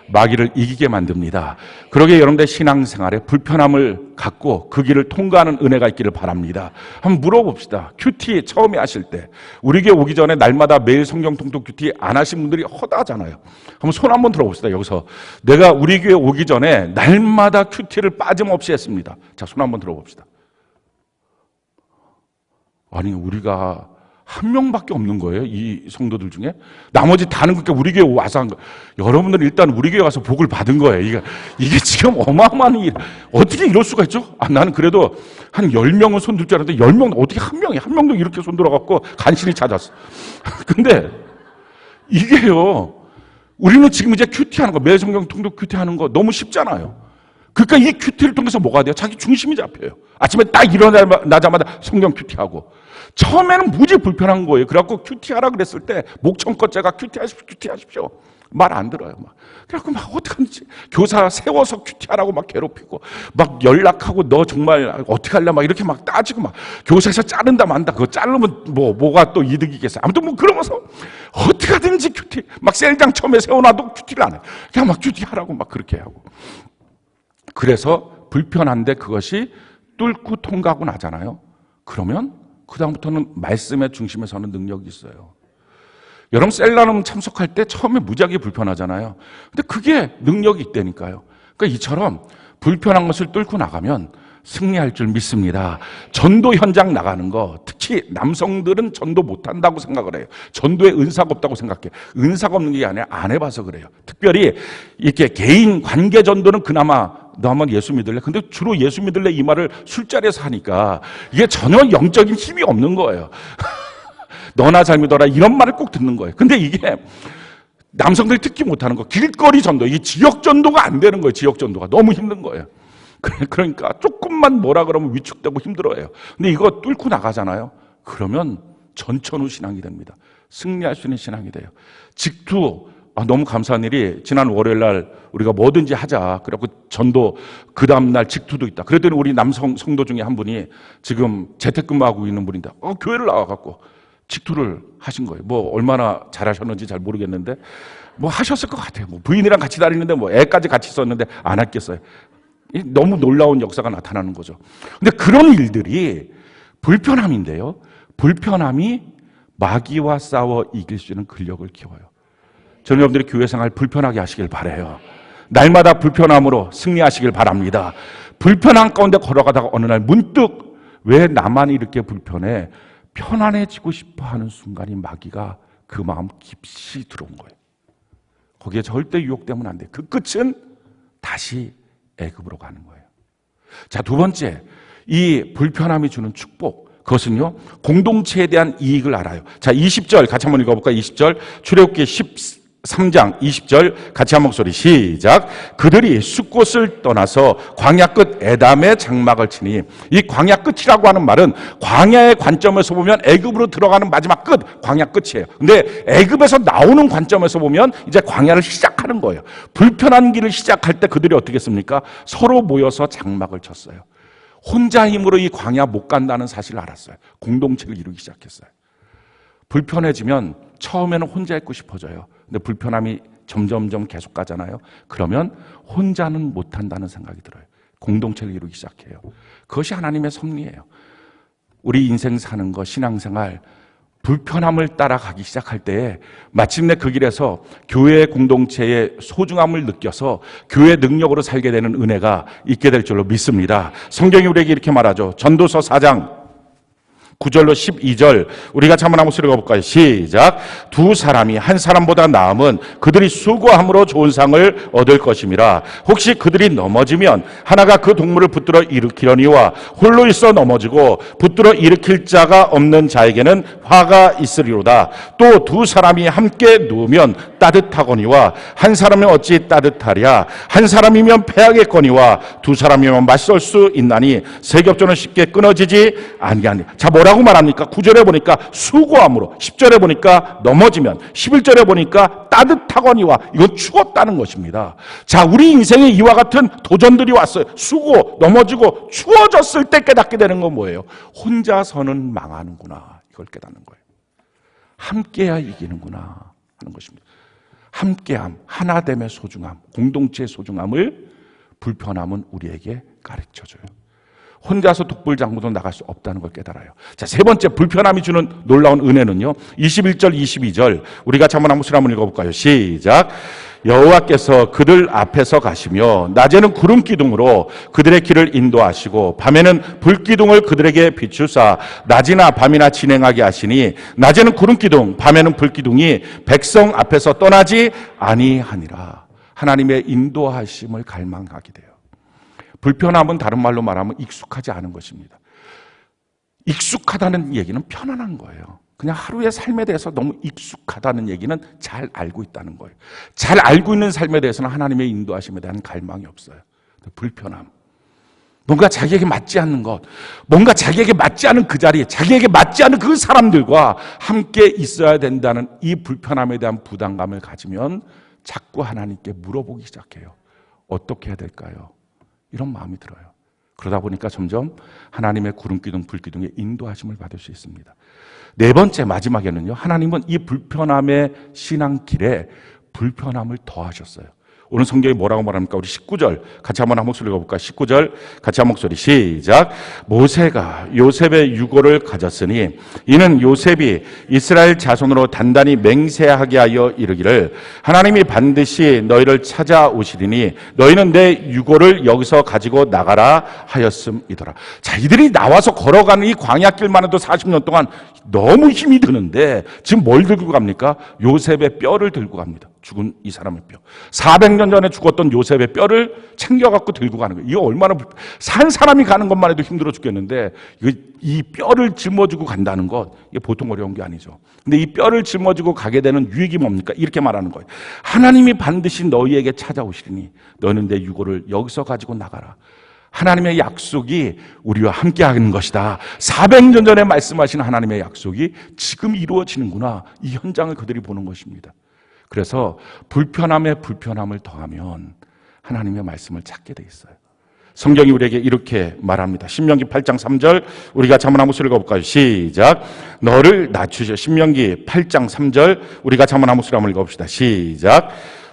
마귀를 이기게 만듭니다. 그러기에 여러분들 신앙생활에 불편함을 갖고 그 길을 통과하는 은혜가 있기를 바랍니다. 한번 물어봅시다. 큐티 처음에 하실 때, 우리 교회 오기 전에 날마다 매일 성경 통독 큐티 안 하신 분들이 허다하잖아요. 한번 손 한번 들어봅시다. 여기서 내가 우리 교회 오기 전에 날마다 큐티를 빠짐없이 했습니다. 자, 손 한번 들어봅시다. 아니, 우리가 한 명밖에 없는 거예요, 이 성도들 중에. 나머지 다는 그렇게 우리 교회 와서 한 거. 여러분들은 일단 우리 교회 와서 복을 받은 거예요. 이게 지금 어마어마한 일. 어떻게 이럴 수가 있죠? 나는 그래도 한 10명은 손 들 줄 알았는데 10명, 어떻게 한 명도 이렇게 손 들어갖고 간신히 찾았어. 근데 이게요, 우리는 지금 이제 큐티 하는 거, 매성경 통독 큐티 하는 거 너무 쉽잖아요. 그러니까 이 큐티를 통해서 뭐가 돼요? 자기 중심이 잡혀요. 아침에 딱 일어나자마자 성경 큐티하고. 처음에는 무지 불편한 거예요. 그래갖고 큐티하라 그랬을 때 목청껏 제가 큐티하십시오. 말 안 들어요. 그래갖고 막 어떡하는지 교사 세워서 큐티하라고 막 괴롭히고 막 연락하고 너 정말 어떻게 할래? 막 이렇게 막 따지고 막 교사에서 자른다 만다. 그거 자르면 뭐가 또 이득이겠어요. 아무튼 뭐 그러면서 어떻게 하든지 큐티 막 셀장 처음에 세워놔도 큐티를 안 해. 그냥 막 큐티하라고 막 그렇게 하고. 그래서 불편한데 그것이 뚫고 통과하고 나잖아요. 그러면 그다음부터는 말씀의 중심에 서는 능력이 있어요. 여러분 셀러름 참석할 때 처음에 무지하게 불편하잖아요. 근데 그게 능력이 있다니까요. 그러니까 이처럼 불편한 것을 뚫고 나가면 승리할 줄 믿습니다. 전도 현장 나가는 거, 특히 남성들은 전도 못한다고 생각을 해요. 전도에 은사가 없다고 생각해요. 은사가 없는 게 아니라 안 해봐서 그래요. 특별히 이렇게 개인 관계 전도는 그나마 너 한번 예수 믿을래? 근데 주로 예수 믿을래 이 말을 술자리에서 하니까 이게 전혀 영적인 힘이 없는 거예요. 너나 잘 믿어라 이런 말을 꼭 듣는 거예요. 근데 이게 남성들이 특히 못하는 거, 길거리 전도, 이 지역 전도가 안 되는 거예요. 지역 전도가 너무 힘든 거예요. 그러니까 조금만 뭐라 그러면 위축되고 힘들어해요. 근데 이거 뚫고 나가잖아요. 그러면 전천후 신앙이 됩니다. 승리할 수 있는 신앙이 돼요. 직투, 너무 감사한 일이 지난 월요일 날 우리가 뭐든지 하자. 그래갖고 전도 그 다음날 직투도 있다. 그랬더니 우리 남성 성도 중에 한 분이 지금 재택근무하고 있는 분인데 교회를 나와갖고 직투를 하신 거예요. 뭐 얼마나 잘하셨는지 잘 모르겠는데 뭐 하셨을 것 같아요. 뭐 부인이랑 같이 다니는데 뭐 애까지 같이 있었는데 안 했겠어요. 너무 놀라운 역사가 나타나는 거죠. 근데 그런 일들이 불편함인데요. 불편함이 마귀와 싸워 이길 수 있는 근력을 키워요. 저는 여러분들이 교회 생활 불편하게 하시길 바라요. 날마다 불편함으로 승리하시길 바랍니다. 불편한 가운데 걸어가다가 어느 날 문득 왜 나만 이렇게 불편해? 편안해지고 싶어 하는 순간이 마귀가 그 마음 깊이 들어온 거예요. 거기에 절대 유혹되면 안 돼. 그 끝은 다시 애굽으로 가는 거예요. 자, 두 번째, 이 불편함이 주는 축복. 그것은요, 공동체에 대한 이익을 알아요. 자, 20절 같이 한번 읽어볼까요? 20절, 출애굽기 13장 20절 같이 한 목소리 시작. 그들이 숫곳을 떠나서 광야 끝 에담의 장막을 치니, 이 광야 끝이라고 하는 말은 광야의 관점에서 보면 애굽으로 들어가는 마지막 끝, 광야 끝이에요. 근데 애굽에서 나오는 관점에서 보면 이제 광야를 시작하는 거예요. 불편한 길을 시작할 때 그들이 어떻게 했습니까? 서로 모여서 장막을 쳤어요. 혼자 힘으로 이 광야 못 간다는 사실을 알았어요. 공동체를 이루기 시작했어요. 불편해지면 처음에는 혼자 있고 싶어져요. 근데 불편함이 점점점 계속 가잖아요. 그러면 혼자는 못한다는 생각이 들어요. 공동체를 이루기 시작해요. 그것이 하나님의 섭리예요. 우리 인생 사는 거, 신앙생활, 불편함을 따라가기 시작할 때에 마침내 그 길에서 교회 공동체의 소중함을 느껴서 교회 능력으로 살게 되는 은혜가 있게 될 줄로 믿습니다. 성경이 우리에게 이렇게 말하죠. 전도서 4장 9절로 12절 우리가 한번 한 목소리 읽어볼까요? 시작. 두 사람이 한 사람보다 나음은 그들이 수고함으로 좋은 상을 얻을 것임이라. 혹시 그들이 넘어지면 하나가 그 동물을 붙들어 일으키려니와 홀로 있어 넘어지고 붙들어 일으킬 자가 없는 자에게는 화가 있으리로다. 또 두 사람이 함께 누우면 따뜻하거니와 한 사람이 어찌 따뜻하랴. 한 사람이면 패하겠거니와 두 사람이면 맞설 수 있나니 세 겹조는 쉽게 끊어지지 아니하니. 자, 뭐라고 말합니까? 9절에 보니까 수고함으로, 10절에 보니까 넘어지면, 11절에 보니까 따뜻하거니와, 이건 추웠다는 것입니다. 자, 우리 인생에 이와 같은 도전들이 왔어요. 수고, 넘어지고 추워졌을 때 깨닫게 되는 건 뭐예요? 혼자서는 망하는구나, 이걸 깨닫는 거예요. 함께야 이기는구나 하는 것입니다. 함께함, 하나됨의 소중함, 공동체의 소중함을 불편함은 우리에게 가르쳐줘요. 혼자서 독불장구도 나갈 수 없다는 걸 깨달아요. 자, 세 번째 불편함이 주는 놀라운 은혜는요. 21절, 22절 우리 같이 한번 한번 읽어볼까요? 시작. 여호와께서 그들 앞에서 가시며 낮에는 구름 기둥으로 그들의 길을 인도하시고 밤에는 불 기둥을 그들에게 비추사 낮이나 밤이나 진행하게 하시니 낮에는 구름 기둥, 밤에는 불 기둥이 백성 앞에서 떠나지 아니하니라. 하나님의 인도하심을 갈망하게 돼요. 불편함은 다른 말로 말하면 익숙하지 않은 것입니다. 익숙하다는 얘기는 편안한 거예요. 그냥 하루의 삶에 대해서 너무 익숙하다는 얘기는 잘 알고 있다는 거예요. 잘 알고 있는 삶에 대해서는 하나님의 인도하심에 대한 갈망이 없어요. 불편함. 뭔가 자기에게 맞지 않는 것, 뭔가 자기에게 맞지 않은 그 자리, 자기에게 맞지 않은 그 사람들과 함께 있어야 된다는 이 불편함에 대한 부담감을 가지면 자꾸 하나님께 물어보기 시작해요. 어떻게 해야 될까요? 이런 마음이 들어요. 그러다 보니까 점점 하나님의 구름기둥, 불기둥의 인도하심을 받을 수 있습니다. 네 번째, 마지막에는요, 하나님은 이 불편함의 신앙길에 불편함을 더하셨어요. 오늘 성경이 뭐라고 말합니까? 우리 19절 같이 한번 한 목소리 읽어볼까? 19절 같이 한 목소리 시작. 모세가 요셉의 유고를 가졌으니 이는 요셉이 이스라엘 자손으로 단단히 맹세하게 하여 이르기를 하나님이 반드시 너희를 찾아오시리니 너희는 내 유고를 여기서 가지고 나가라 하였음이더라. 자, 이들이 나와서 걸어가는 이 광야길만 해도 40년 동안 너무 힘이 드는데 지금 뭘 들고 갑니까? 요셉의 뼈를 들고 갑니다. 죽은 이 사람의 뼈. 400년 전에 죽었던 요셉의 뼈를 챙겨갖고 들고 가는 거예요. 이거 얼마나 산 사람이 가는 것만 해도 힘들어 죽겠는데 이 뼈를 짊어지고 간다는 것 이게 보통 어려운 게 아니죠. 근데 이 뼈를 짊어지고 가게 되는 유익이 뭡니까? 이렇게 말하는 거예요. 하나님이 반드시 너희에게 찾아오시리니 너는 내 유고를 여기서 가지고 나가라. 하나님의 약속이 우리와 함께 하는 것이다. 400년 전에 말씀하신 하나님의 약속이 지금 이루어지는구나. 이 현장을 그들이 보는 것입니다. 그래서 불편함에 불편함을 더하면 하나님의 말씀을 찾게 돼 있어요. 성경이 우리에게 이렇게 말합니다. 신명기 8장 3절 우리가 한번 한 목소리 읽어볼까요? 시작. 너를 낮추셔. 신명기 8장 3절 우리가 한번 한 목소리 한번 읽어봅시다. 시작.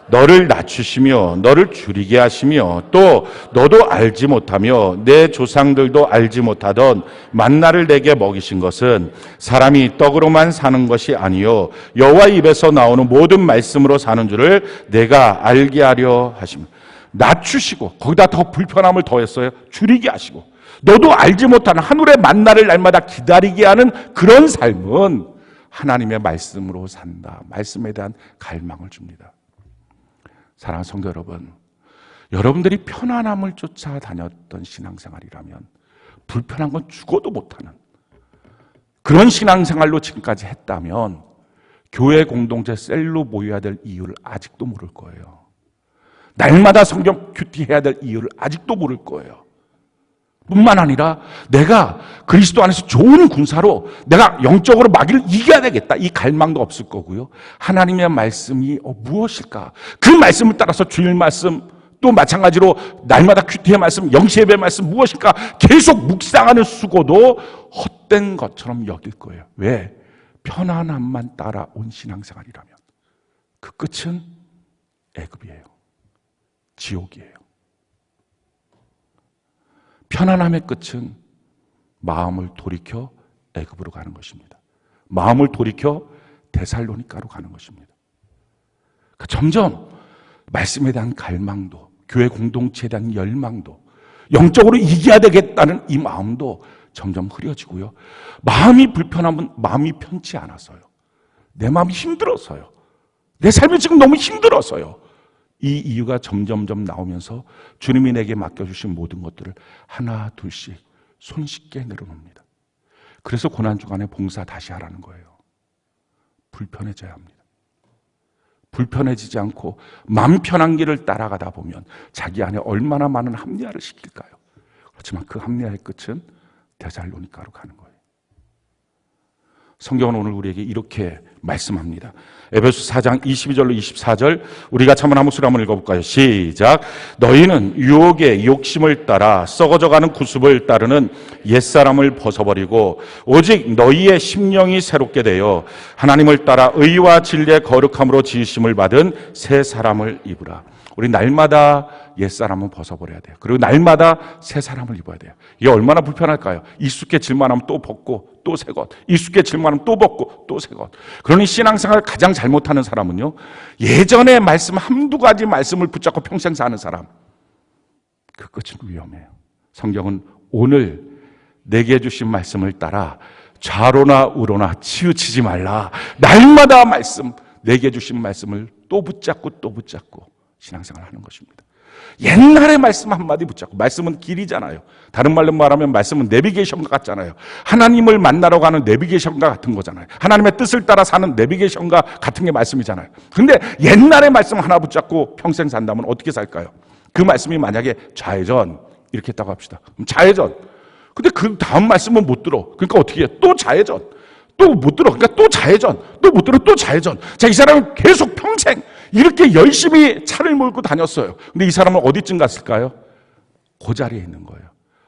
너를 낮추시며 너를 줄이게 하시며 또 너도 알지 못하며 내 조상들도 알지 못하던 만나를 내게 먹이신 것은 사람이 떡으로만 사는 것이 아니요 여호와 입에서 나오는 모든 말씀으로 사는 줄을 내가 알게 하려 하시며 낮추시고 거기다 더 불편함을 더했어요. 줄이게 하시고 너도 알지 못하는 하늘의 만나를 날마다 기다리게 하는 그런 삶은 하나님의 말씀으로 산다. 말씀에 대한 갈망을 줍니다. 사랑하는 성도 여러분, 여러분들이 편안함을 쫓아다녔던 신앙생활이라면 불편한 건 죽어도 못하는 그런 신앙생활로 지금까지 했다면 교회 공동체 셀로 모여야 될 이유를 아직도 모를 거예요. 날마다 성경 큐티해야 될 이유를 아직도 모를 거예요. 뿐만 아니라 내가 그리스도 안에서 좋은 군사로 내가 영적으로 마귀를 이겨야 되겠다 이 갈망도 없을 거고요. 하나님의 말씀이 무엇일까? 그 말씀을 따라서 주일 말씀 또 마찬가지로 날마다 큐티의 말씀, 영시예배 말씀 무엇일까? 계속 묵상하는 수고도 헛된 것처럼 여길 거예요. 왜? 편안함만 따라온 신앙생활이라면 그 끝은 애굽이에요. 지옥이에요. 편안함의 끝은 마음을 돌이켜 애굽으로 가는 것입니다. 마음을 돌이켜 데살로니가로 가는 것입니다. 그러니까 점점 말씀에 대한 갈망도, 교회 공동체에 대한 열망도, 영적으로 이겨야 되겠다는 이 마음도 점점 흐려지고요. 마음이 불편하면 마음이 편치 않아서요. 내 마음이 힘들어서요. 내 삶이 지금 너무 힘들어서요. 이 이유가 점점점 나오면서 주님이 내게 맡겨주신 모든 것들을 하나 둘씩 손쉽게 내려놓습니다. 그래서 고난주간에 봉사 다시 하라는 거예요. 불편해져야 합니다. 불편해지지 않고 마음 편한 길을 따라가다 보면 자기 안에 얼마나 많은 합리화를 시킬까요? 그렇지만 그 합리화의 끝은 데살로니가로 가는 거예요. 성경은 오늘 우리에게 이렇게 말씀합니다. 에베소 4장 22절로 24절 우리가 한번 한 목소리 한번 읽어볼까요? 시작. 너희는 유혹의 욕심을 따라 썩어져가는 구습을 따르는 옛사람을 벗어버리고 오직 너희의 심령이 새롭게 되어 하나님을 따라 의와 진리의 거룩함으로 지으심을 받은 새 사람을 입으라. 우리 날마다 옛사람은 벗어버려야 돼요. 그리고 날마다 새 사람을 입어야 돼요. 이게 얼마나 불편할까요? 익숙해질만 하면 또 벗고 또 새 것, 익숙해질만 하면 또 벗고 또 새 것. 그러니 신앙생활을 가장 잘못하는 사람은요, 예전에 말씀 한두 가지 말씀을 붙잡고 평생 사는 사람, 그 끝은 위험해요. 성경은 오늘 내게 주신 말씀을 따라 좌로나 우로나 치우치지 말라. 날마다 말씀, 내게 주신 말씀을 또 붙잡고 또 붙잡고 신앙생활을 하는 것입니다. 옛날의 말씀 한마디 붙잡고, 말씀은 길이잖아요. 다른 말로 말하면 말씀은 내비게이션과 같잖아요. 하나님을 만나러 가는 내비게이션과 같은 거잖아요. 하나님의 뜻을 따라 사는 내비게이션과 같은 게 말씀이잖아요. 근데 옛날의 말씀 하나 붙잡고 평생 산다면 어떻게 살까요? 그 말씀이 만약에 좌회전 이렇게 했다고 합시다. 그럼 좌회전. 근데 그 다음 말씀은 못 들어. 그러니까 어떻게 해? 또 좌회전. 또 못 들어. 그러니까 또 좌회전. 또 못 들어. 또 좌회전. 자, 이 사람은 계속 평생 이렇게 열심히 차를 몰고 다녔어요. 근데 이 사람은 어디쯤 갔을까요? 그 자리에 있는 거예요.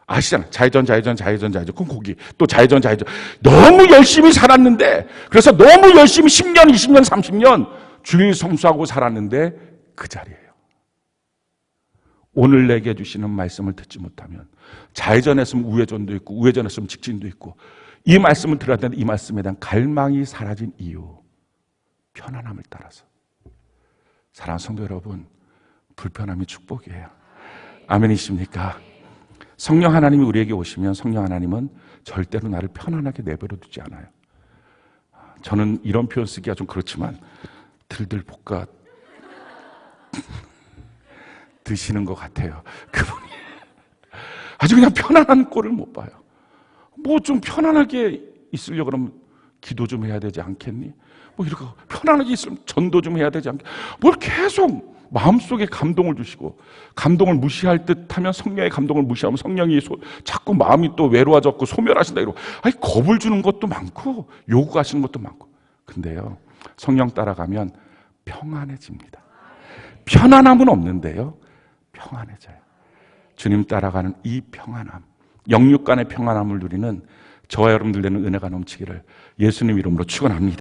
아시잖아요. 좌회전, 좌회전, 좌회전, 좌회전. 그럼 거기 또 좌회전, 좌회전. 너무 열심히 살았는데, 그래서 너무 열심히 10년, 20년, 30년 주일 성수하고 살았는데 그 자리예요. 오늘 내게 주시는 말씀을 듣지 못하면 좌회전했으면 우회전도 있고 우회전했으면 직진도 있고 이 말씀을 들어야 되는데 이 말씀에 대한 갈망이 사라진 이유 편안함을 따라서 사랑하는 성도 여러분 불편함이 축복이에요. 아멘이십니까? 성령 하나님이 우리에게 오시면 성령 하나님은 절대로 나를 편안하게 내버려 두지 않아요. 저는 이런 표현 쓰기가 좀 그렇지만 들들 볶아 드시는 것 같아요. 그분이 아주 그냥 편안한 꼴을 못 봐요. 뭐 좀 편안하게 있으려고 그러면 기도 좀 해야 되지 않겠니? 뭐 이렇게 편안하게 있으면 전도 좀 해야 되지 않겠니? 뭘 계속 마음속에 감동을 주시고 감동을 무시할 듯 하면 성령의 감동을 무시하면 성령이 자꾸 마음이 또 외로워졌고 소멸하신다 이러고 아니 겁을 주는 것도 많고 요구하시는 것도 많고 근데요 성령 따라가면 평안해집니다. 편안함은 없는데요 평안해져요. 주님 따라가는 이 평안함 영육 간의 평안함을 누리는 저와 여러분들 되는 은혜가 넘치기를 예수님 이름으로 축원합니다.